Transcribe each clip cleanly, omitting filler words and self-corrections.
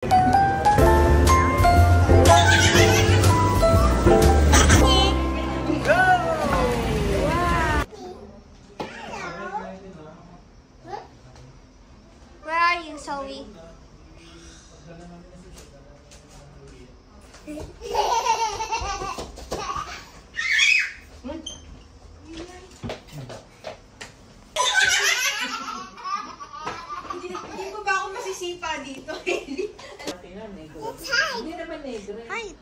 Where are you, Zoe? Hindi ko ba ako masisipa dito? Hindi naman negro. Hi.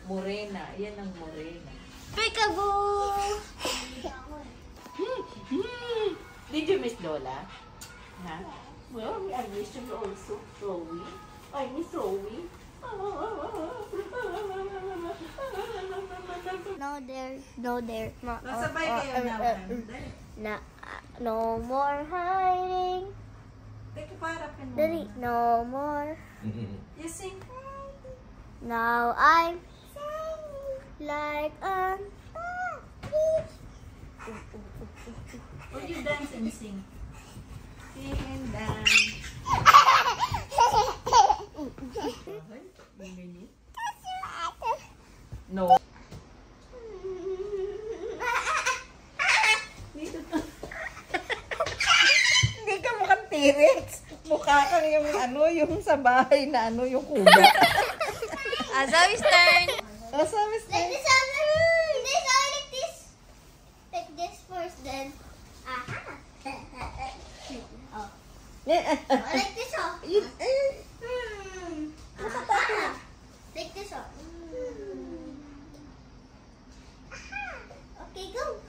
Morena. Yan ang morena. Peekaboo! Did you miss Lola? Ha? Well, I miss you also, Zoe. I miss Zoe. No there, no there. Nasabay kayo naman. No more hiding. Teka, parapin mo. Dali, no more. You sing. Now I'm like a Or you dance and sing. Sing and dance. No. Hindi ka mukhang T-Rex. Mukha kang yung yung sa bahay na yung kuba. Zoe's turn. Zoe's turn. Like this first, then. Oh. Like this, oh. Like this, oh. Okay, go.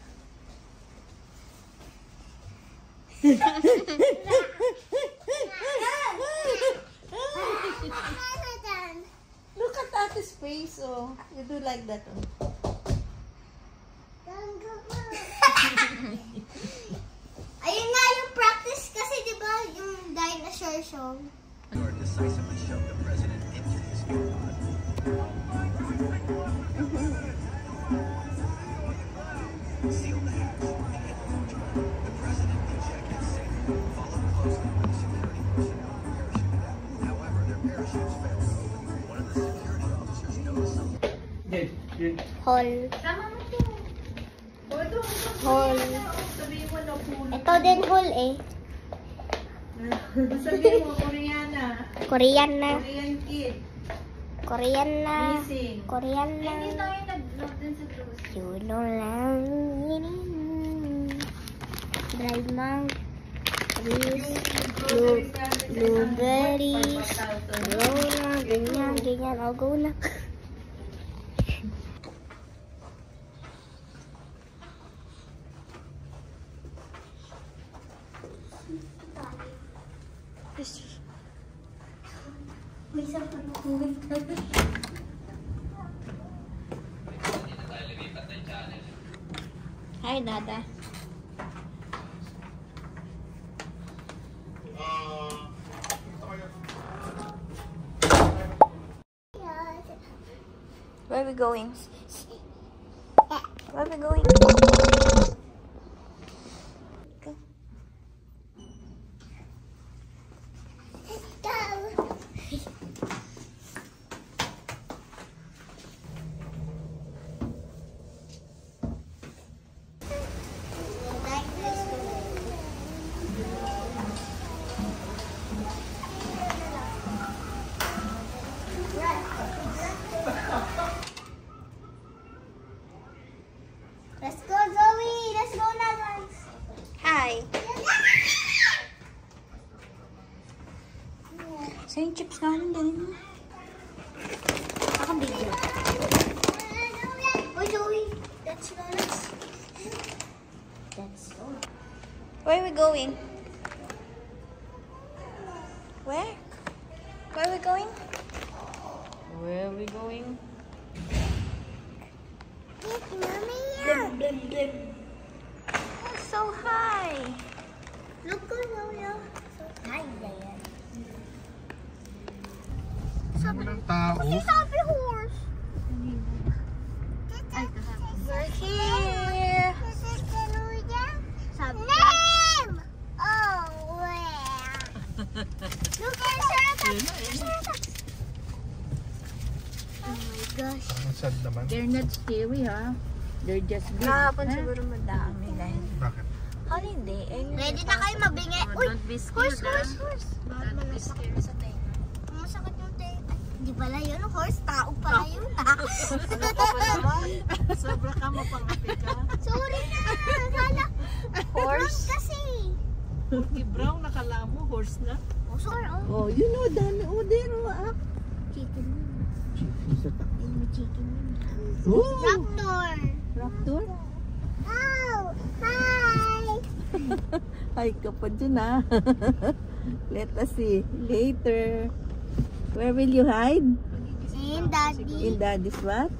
Look at Tate's face, oh. You do like that, oh. Ayun nga yung practice kasi, di ba, yung dinosaur song. Decisively shoved the president into his pod. Sealed the hatch and hit the launch button. The president ejected safely, followed closely by the security personnel who parachuted out. However, their parachutes failed to open. One of the security officers noticed something. Hall. Hall. Sabihin mo na puno. Ito din hall eh. Sabihin mo, Koreana. Korean na. Korean kid. Korean na. Missing. Korean na. Hindi tayo nag-vlog din sa cruise. You know lang. Drive mang. Blueberries. Go na. Ganyan, ganyan. O, go na. Hi, Dada. Where are we going? Where are we going? Go. Let's go, Zoe! Let's go now, guys! Hi! Saan yung chips namin? Dali mo. Nakabigyo. Oh, Zoe! Let's go, let's go. Where are we going? Where? Where are we going? Where are we going? Oh, so high. Look, Lola. So high there. Sabi horse. We're here. Name. Oh, where? Look at Santa. gosh. Ang sad naman. They're not scary, ha? They're just big. Kahapon ha? siguro madami dahil Bakit? holiday. Ready na kayo mabingi? Uy! Don't be Horse, scared, horse, horse! Bakit manasakit sa tayo? Masakit yung tayo. Di pala yun, horse. Tao pala yun. Sobra ka mapangati ka. Sorry na. Kala. Horse? Kasi. Porky Brown, nakala mo, horse na. Oh, sorry. Oh. Oh, you know, dami. Oh, there, ah. Chicken. Chicken. May chicken. Oh, Raptor. raptor. Oh, hi. Hi ka pa dyan, ah. Let us see. Later. Where will you hide? And daddy. In daddy's what?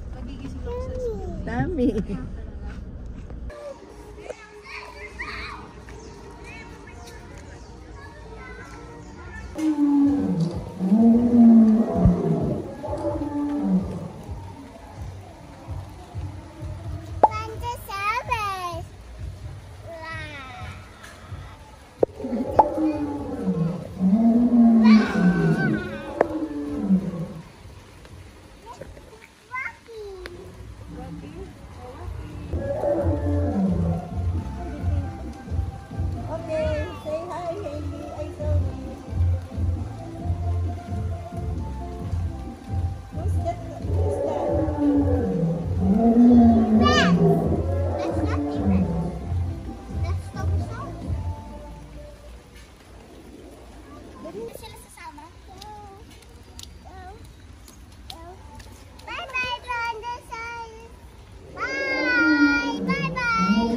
Tummy. Panda service. Okay, say hi, Hailey. I saw you. Who's that? Who's that? That's nothing, right? That's Tobuso. Hindi sila sasama. Bye-bye, Panda service. Bye! Bye-bye!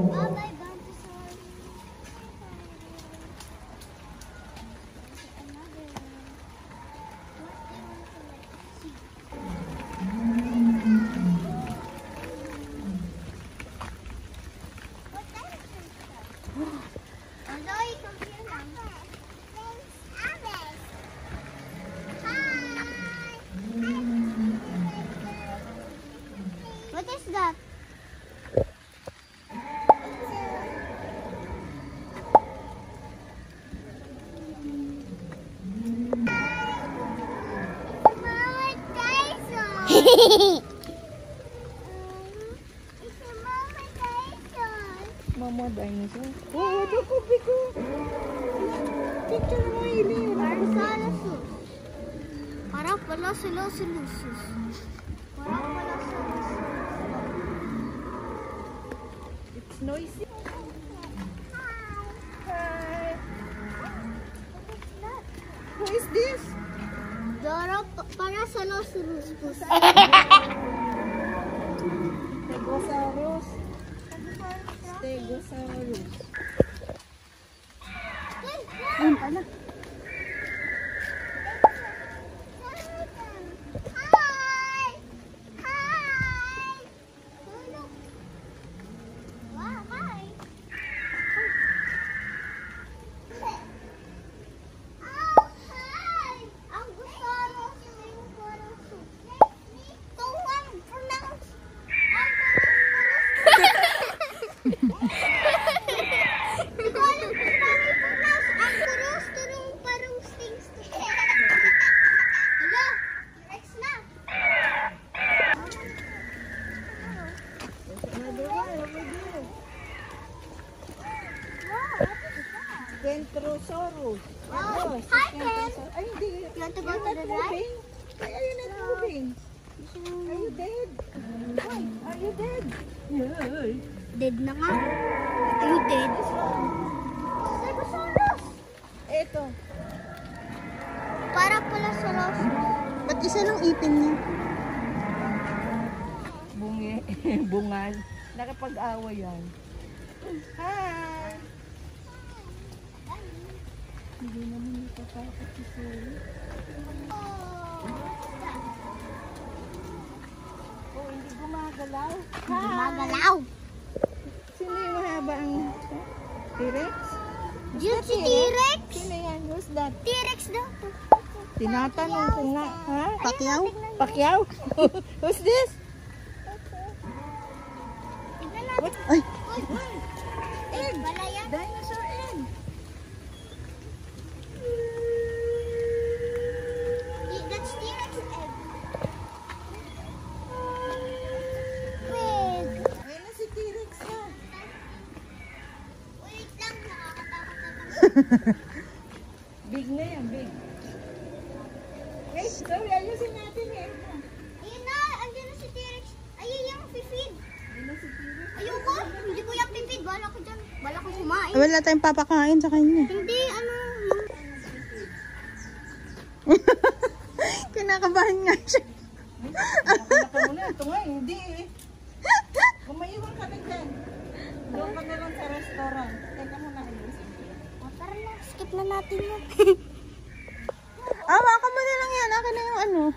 Bye-bye, Brontosaurus. Another one. What dinosaur is that? Aloy, come here lang. Thanks, Alice. Hi! What is that? Mama Tyson. It's a Mama Tyson. Mama dinosaur. Oh, the puppy ko. Picture mo, Hailey. Parasaurolophus. Parasaurolophus. Parasaurolophus. It's noisy. Hi. Hi. Who is this? Dora Parasaurolophus. Stegosaurus. Stegosaurus. Ayun pala. Hi! Hi! Look. Wow, hi. Oh, hi! Ang gusto yung Parasaurus. Ito ang pronounce. Hindi ko alam kung paano i-pronounce ang kurus turong parang stings. Hello? Rex na. Another one over there. Wow, what is that? Centrosaurus. Wow. Oh, Hi, Ken. Centrosaurus. Ay, hindi. You want to go You're to not the right? moving. Why are you not moving? Are you dead? Why? Are you dead? Yeah. Dead na nga. Are you dead? Stegosaurus. Eto. Para pala sa Rosus. Ba't isa lang ipin niya? Bungi. Bungal. Nakapag-awa yan. Hi! Hindi naman natatakot si Suri. Oh, hindi gumagalaw. Gumagalaw. Sino yung mahaba ang T-Rex? Yun si T-Rex. Sino yan? Who's that? T-Rex daw. Tinatanong ko nga, ha? Pacquiao? Pacquiao? Who's this? Tignan natin. What? Ay! Egg. Bala yan. Dinosaur egg. Big na yan, big. Wait, sorry, ayusin natin eh. Ayun na, andyan na si T-Rex. Ayun yung pipid. Ayoko, hindi ko yung pipid. Bala ko dyan. Bala ko kumain. Wala tayong papakain sa kanya. Hindi, ano. Kinakabahan nga siya. Nakalaka mo na. Ito nga, hindi eh. Kumaiwan ka na dyan. Doon ka na lang sa restaurant. Teka mo na ayusin. Tara na, skip na natin yun. Awa ka mo na lang yan. Akin na yung ano.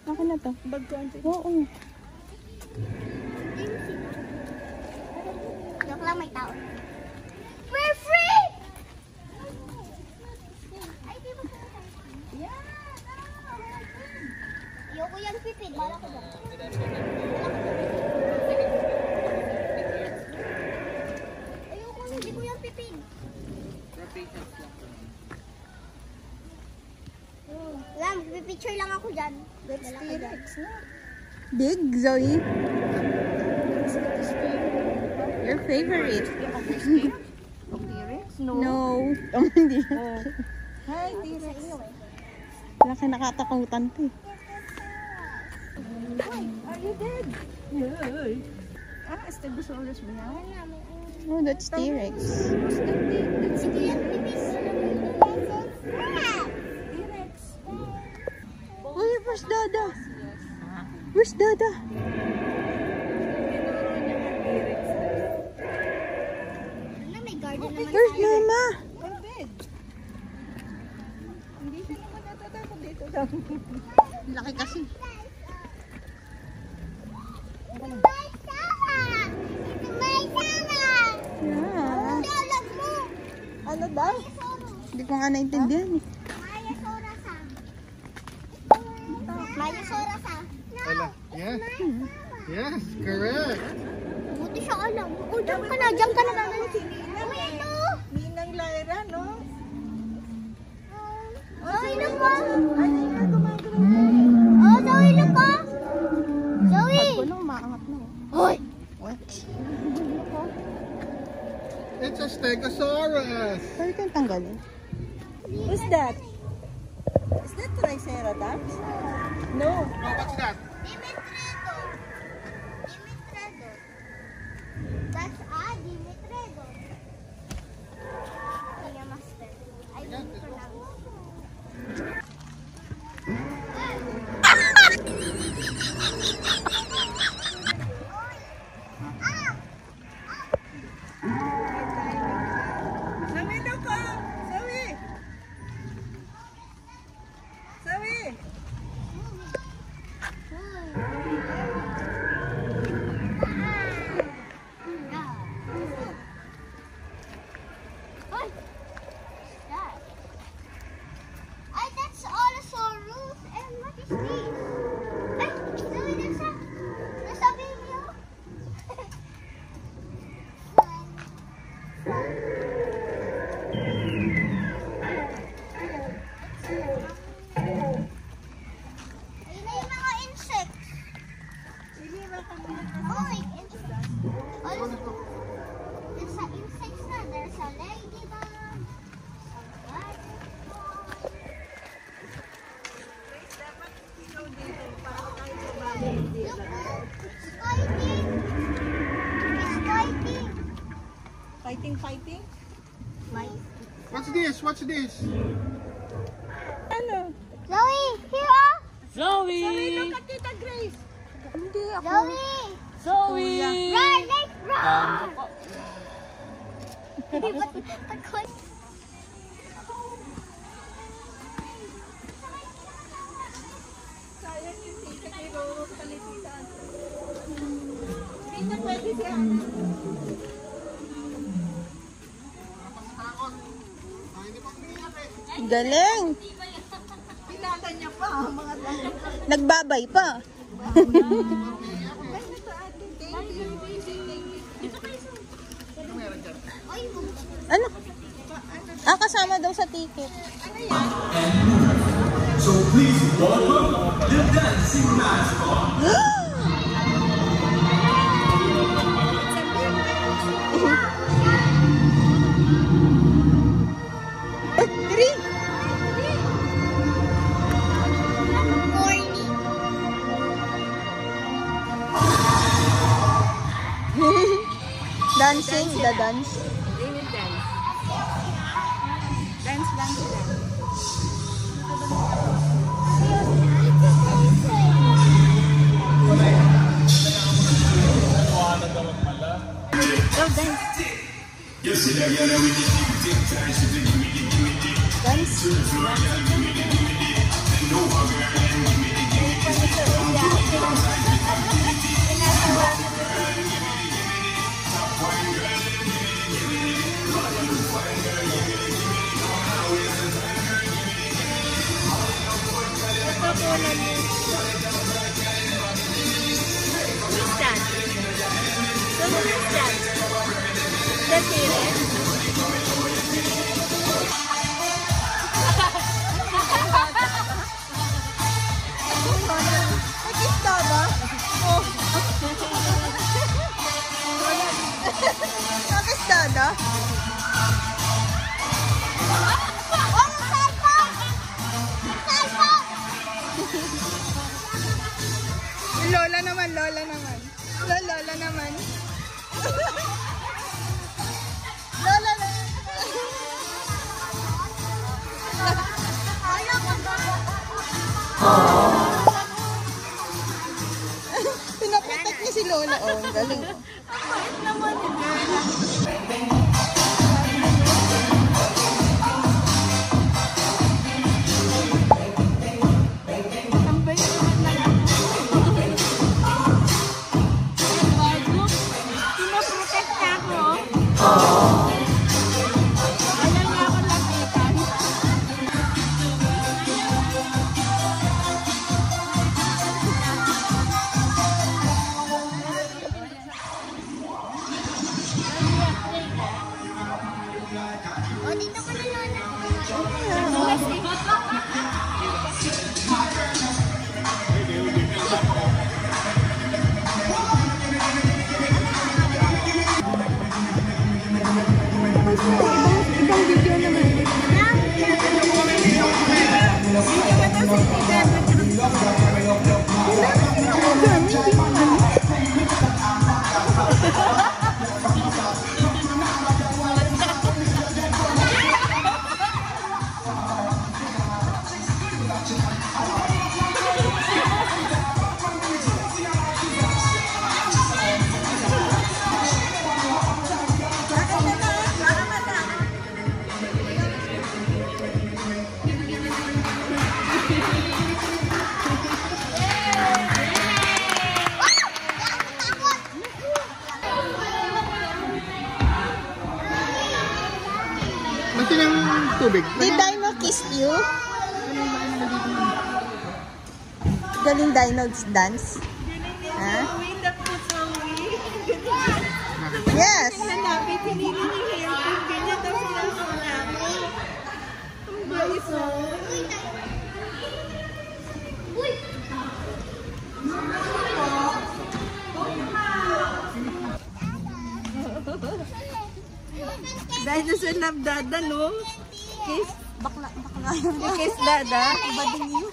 Akin na to. Bag ko, auntie. Oo. Joke lang, may tao. We're free! Ay, di ba? Ayoko yung pipid. Bala ko dyan. Ayoko, hindi ko yung pipid. Wala, magpipicture lang ako dyan. That's T-Rex na. Big, Zoe. Your favorite. T-Rex? No. Hindi. Oh. Hi, T-Rex. Wala ka nakatakutan to eh. Are you dead? Yay. Stegosaurus ba yan? Oh, that's T-Rex. Sige yung pipid. T-Rex. Uy, where's Dada? Where's Dada? Ano, may garden naman Where's tayo. Mama? Ang bed. Hindi siya naman natatakot dito lang. Laki kasi. May sala! Ito may sala! Yeah. Dalag mo! Ano daw? Hindi ko nga naintindihan eh. Maya Sorasa. Maya Sorasa. Ella, yes? Yes, correct. Buti siya alam. Oh, diyan ka na, diyan ka na. Uy, ito! Ninang Lyra, no? Zoe na pa! Ano nga gumagalaw? Oh, Zoe na pa! Zoe! Anong maangat na eh. Hoy! What? It's a Stegosaurus. Pwede kang tanggalin. What's that? Is that Triceratops? No. Oh, what's that? Dimitredo. Dimitredo. That's Dimitredo. Kaya master. I don't pronounce. Zoe, look ko! Zoe! Zoe! Hoy! That. Ay, that's Allosaurus. And what is this? Ay, Zoe, there's a video. Ayun na yung mga insects. Oy, insects. There's a insects na. There's a ladybug. Look, fighting. It's fighting. Fighting? What's this? What's this? Ano? Zoe, here ah. Zoe! Look at Tita Grace! Hindi ako. Zoe. Zoe! Run, let's run. Ba't takot? Sayang yung tita kay Roro kalititan. Hindi na pwede si Ana. Galing. Pinata niya pa, mga dahil. Nagbabay pa. Ano? Ah, kasama daw sa ticket. So please welcome the dancing mascot. Dancing, the dance. They will dance. Dance lang sila. Go dance. Dance. Who's that? So who is that? The parent? Nakis Dada? Oh. Nakis Dada? Lola naman, Lola naman. Lola naman. Lola naman. Pinapitak niya si Lola. Oh, ang galing. O, dito ka na, Lola. Natin yung tubig. Did Dino kiss you? Galing Dino dance? Ha? Yes. Hanapin, pinili ni hairpin, ganyan daw sila sa labo. Ang bais o. Dinosaur love Dada, no? Kiss. Bakla. Kiss Dada. Bading yun.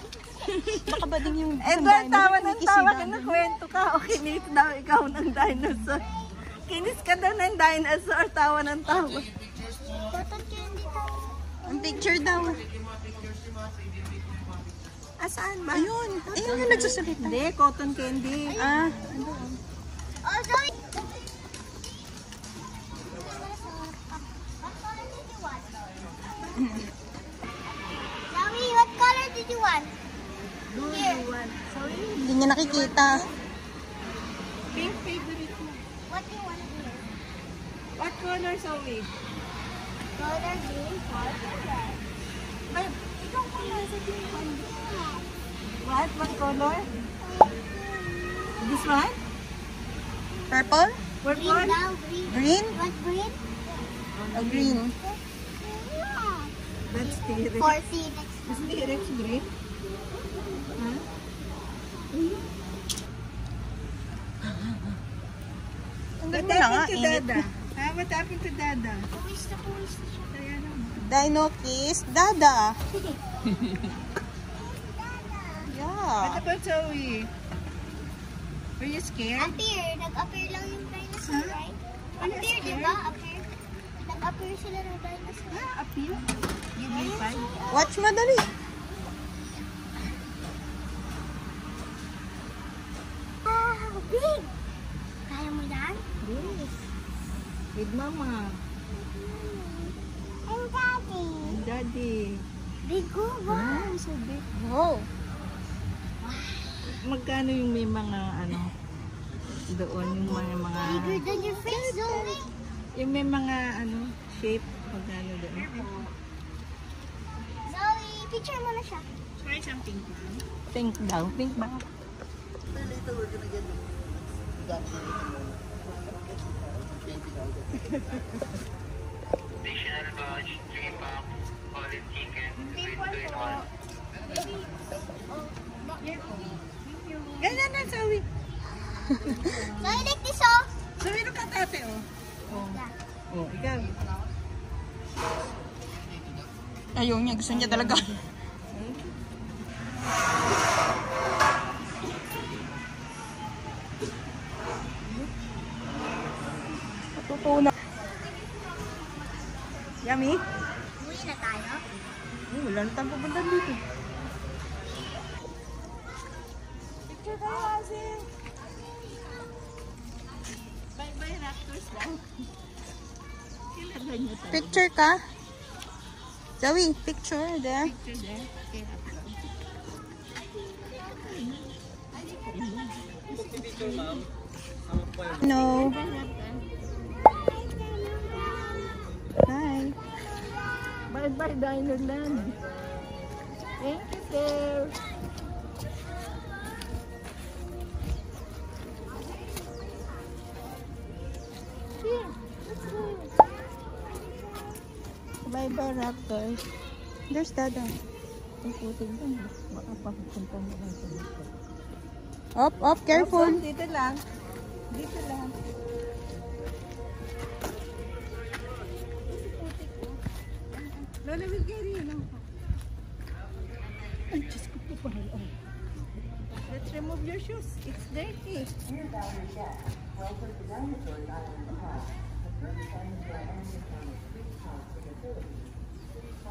Baka bading yung Eto, tawa ng tawa ka na kwento ka. O kinis daw ikaw ng dinosaur. Kinis ka daw ng dinosaur, tawa ng tawa. Ang picture daw. Asaan ba? Ayun. Ayun yung nagsasalita. Hindi, cotton candy. Ah. Oh, sorry. Mommy, what color did you want? Here. Hindi niya nakikita. Pink favorite mo. What do you want here? What color, Zoe? Color green, white, and red. Ay, ikaw pa lang sa What? What color? This one? Purple? Purple? Green now, green. Green? What green? O green? Yeah. That's T-Rex. For Phoenix. Is T-Rex green? Huh? Ang What ganda na nga. happened to Init. Dada? Ha? What happened to Dada? Puwis na siya. Kaya naman. Dino kiss Dada. What Yeah. about Zoe? Were you scared? Appear. Nag-appear lang yung dinosaur, right? Appear, di ba? Appear. Nag-appear sila ng dinosaur. Appeal? You may find. Watch mo dali. Wow, big! Kaya mo yan? Yes. With mama. And daddy. And daddy. Big go, wow. So big. Wow. Magkano yung may mga ano doon yung mga Bigger than your face, Zoe. yung may mga ano shape magkano doon? Zoe, picture mo na siya. Pink daw, pink ba? Ganyan na, Zoe. Zoe, like this, oh. Zoe, ano ka tate, oh? Oh, ikaw. Ayaw niya. Gusto niya talaga. Matutunan. Yummy? Uwi na tayo. Wala na tayong pupunta dito. Picture tayo, Asin. Bye-bye, raptors lang. Kailangan nyo tayo. Picture ka? Zoe, picture there. Picture there. Okay, raptors. No. Bye, raptors. Hi. Bye-bye, Dinoland. Thank you, sir. Here, let's go. Bye-bye, raptors. There's Dada. Ang putik doon. Baka papunta mo lang sa dito. Up, careful. Dito lang. Dito lang. Lola will carry you now. Ay, Diyos ko po pala. Oh. Let's remove your shoes. It's dirty.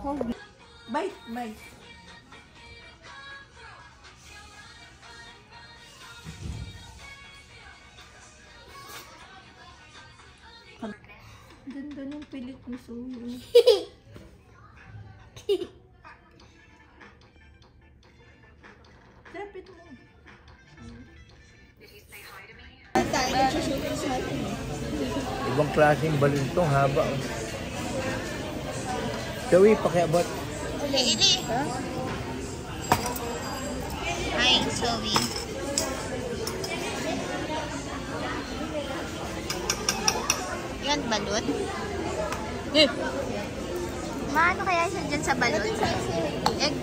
Oh, bite, bite. Ganda ng pilik ni Zoe. Lapit mo. Ibang klaseng balon to, haba. Oh. Zoe, pakiabot. Ili. Hi, Zoe. Yan, balot. Maano kaya siya dyan sa balot? Egg.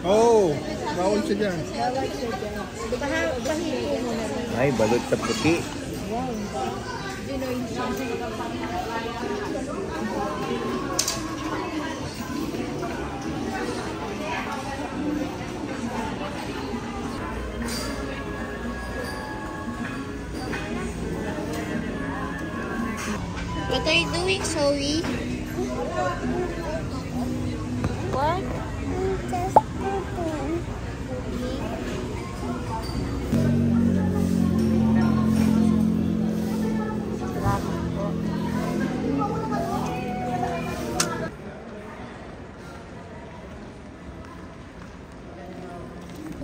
Oh, bawal siya dyan. Ay, balot sa puti. What are you doing, Zoe? What? Just pooping.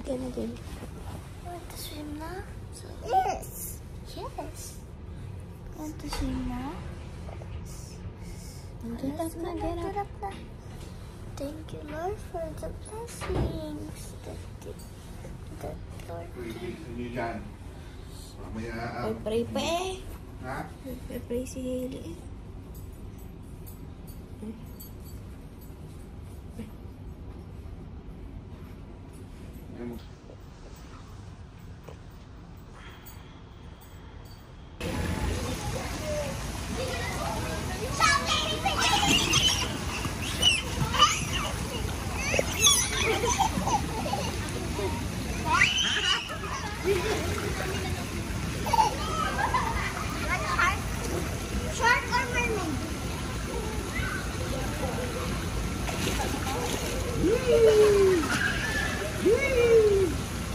Again. Want to swim now? Yes. Want to swim now? Let's go get up. Thank you, Lord, for the blessings that Lord gave. Pray pa eh. Ha? Pray si Hailey eh. How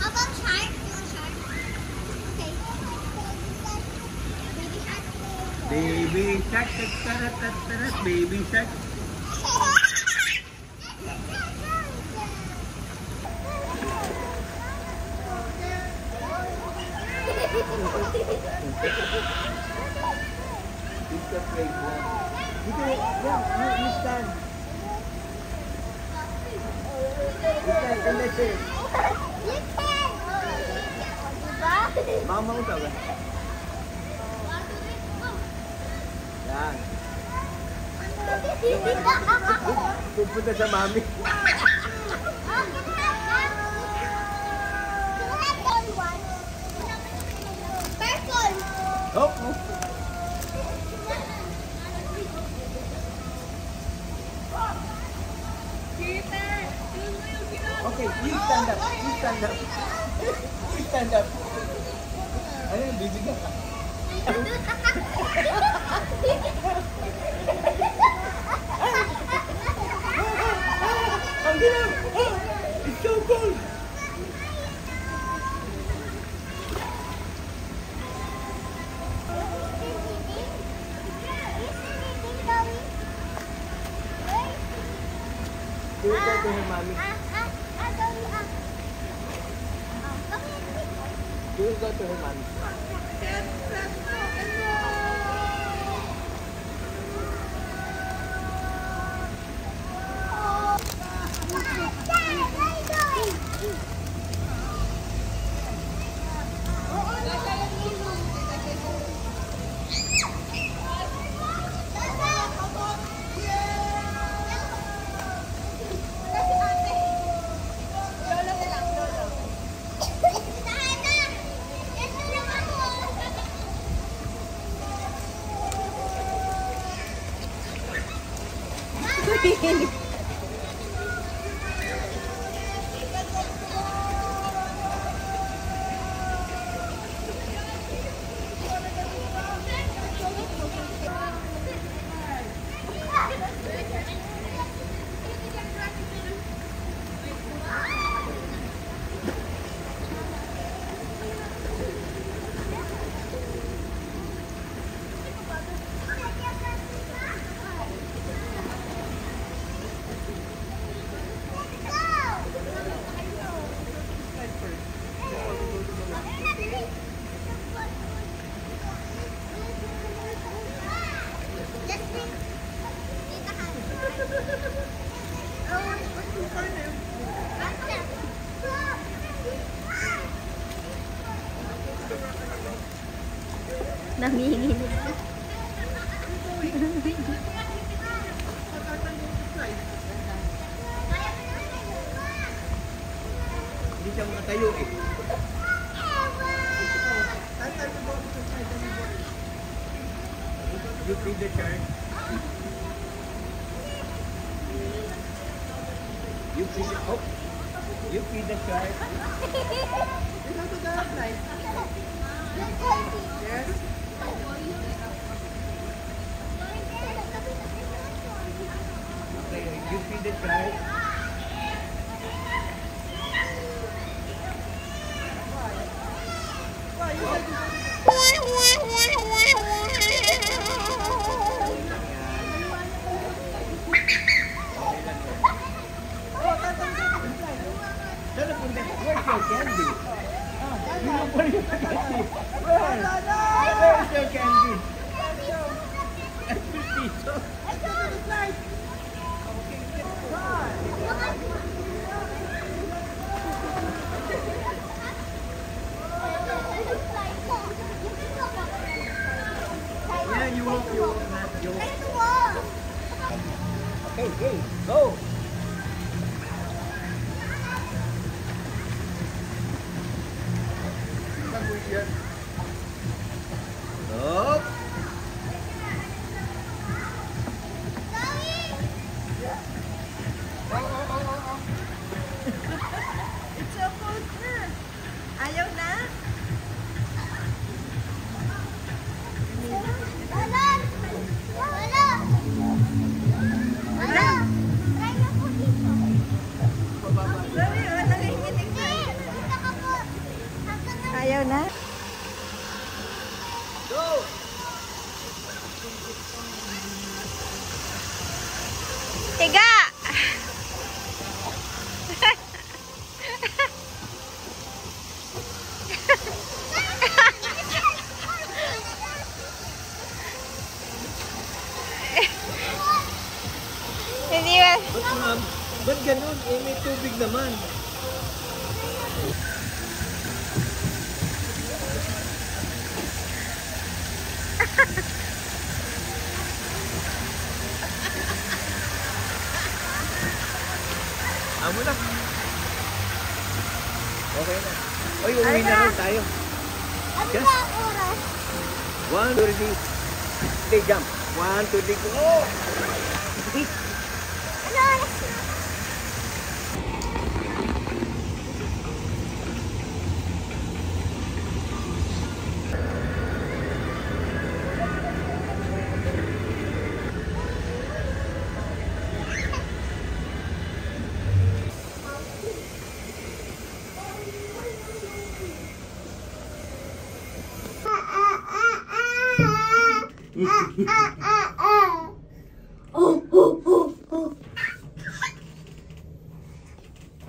about shark? You want shark? Okay. Baby shark. Baby shark, baby shark. It's a fake one. You stand. Let's see. You can! Diba? Mama mo taga. Yan. Pupunta sa mami. Oh. Okay, you stand up. You stand up. You stand up. Ano yung bibigyan ka? Ang ginaw! It's so cold! Do it to her, mommy. Do it to her, mommy. Nanginginig. Hindi siya makatayo eh. You feed the shark. You feed the oh. You feed the shark. Yes. Okay, you feed the shark. Where's your candy? You know where your candy? Where's your candy? Dito. Yeah, you walk, not you walk. Okay, okay, go. Up. naman ganun. Eh, may tubig naman. Amo na. Okay na. Oy, uwi na rin tayo. Ano Yes. ba ang oras? 1, 2, 3. Stay jump. 1, 2, 3, go. Ano oras na?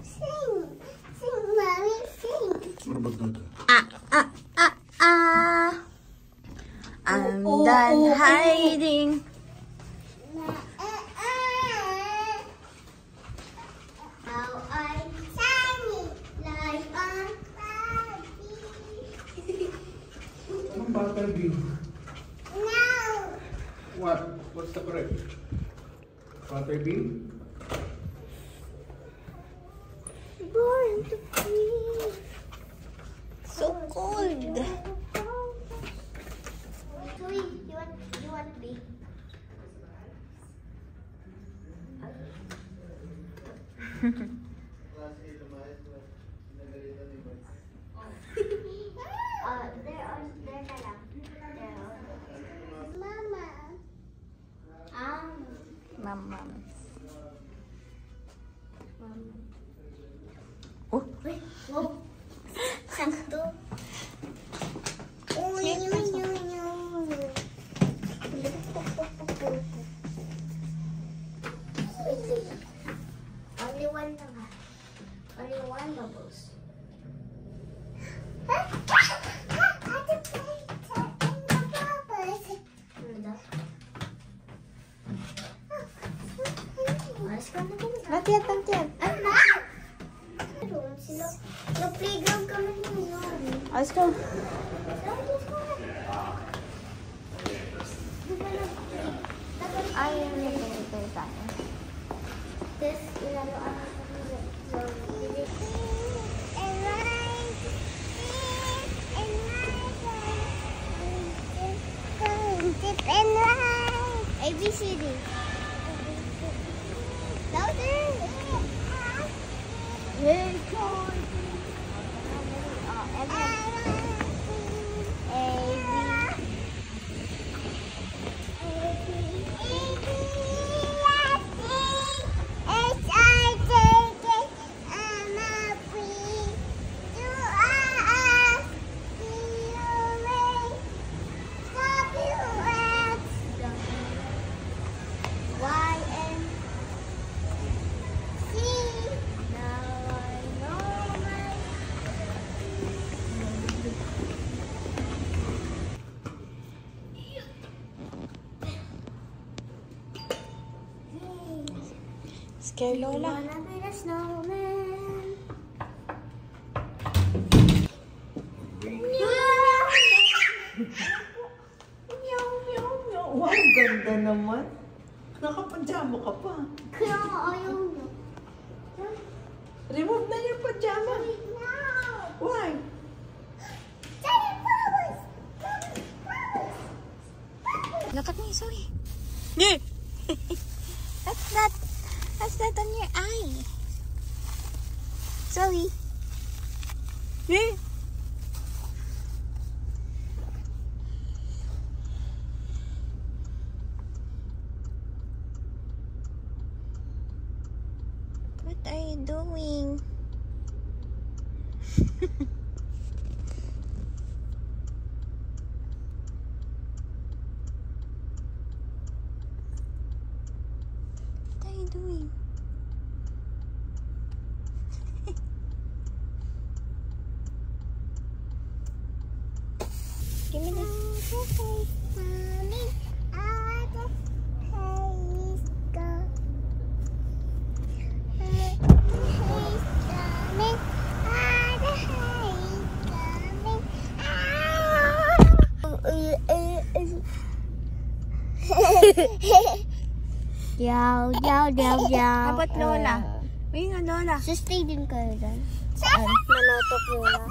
Sing, mommy, sing. I'm done hiding. How I'm shining like a Anong Butterbean? now. What? What's the correct? Butterbean? Born to be So cold. Zoe, you want big? There na lang. Mama. Mama. Wait, wow. Sakto. Oh, Only one lang ha. Only one bubbles. Not yet, not yet. Playground kami ngayon. Let's go. Ay, nag-prepare tayo. This, ilaruan ko Tip and right. ABCD. Louder. Very cool. Scare Lola. Wanna be the snowman? Wow, ganda naman. Nakapajama ka pa. Kaya nga ayaw niyo. Remove na yung pajama. Why? Look at me, Zoe. That's that on your eye. Zoe. What are you doing? What are you doing? Give me this. Mommy, Yaw, yaw, yaw, yaw. Dapat Lola. Uy nga Lola. Stay din kayo dyan. Saan? Manotok muna.